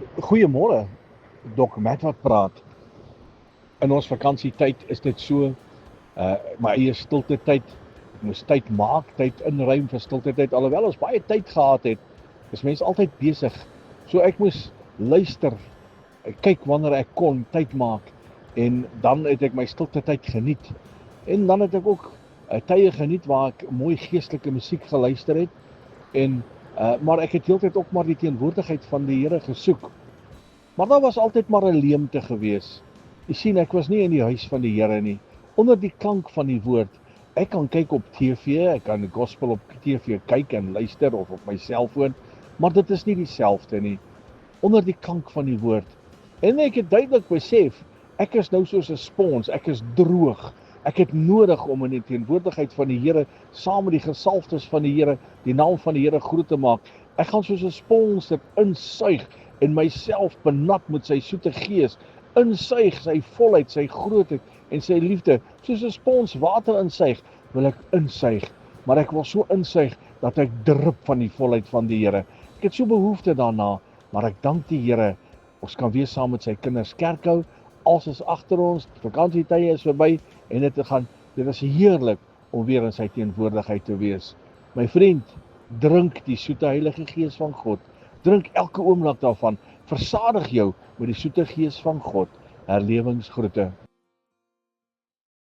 Goeiemôre, Dok Matt wat praat. In ons vakansietyd is dit so, my eie stilte tyd. Ek moes tyd maak, tyd inruim vir stilte tyd. Alhoewel ons baie tyd gehad het, is mense altyd besig. So ek moes luister, kyk wanneer ek kon tyd maak en dan het ek my stilte tyd geniet. En dan het ek ook tye geniet waar ek mooi geestelike musiek geluister het en maar ek het heeltyd ook maar die teenwoordigheid van die Here gesoek. Maar daar was altyd maar 'n leemte gewees. Jy sien, ek was nie in die huis van die Here nie. Onder die klank van die woord. Ek kan kyk op TV, ek kan die gospel op TV kyk en luister of op my selfoon, maar dit is nie dieselfde nie. Onder die klank van die woord. En ek het duidelik besef, ek is nou soos 'n spons, ek is droog. Ek het nodig om in die teenwoordigheid van die Here, saam met die gesalfdes van die Here, die naam van die Here groot te maak. Ek gaan soos 'n spons dit insuig en myself benat met sy soete gees, insuig sy volheid, sy grootheid en sy liefde, soos 'n spons water insuig, wil ek insuig, maar ek wil so insuig dat ek drup van die volheid van die Here. Ek het so behoefte daarna, maar ek dank die Here, ons kan weer saam met sy kinders kerk hou, alles is agter ons, vakansietye is verby en dit is heerlik om weer in sy teenwoordigheid te wees. My vriend, drink die soete Heilige Gees van God. Drink elke oomblik daarvan. Versadig jou met die soete Gees van God. Herlewingsgroete.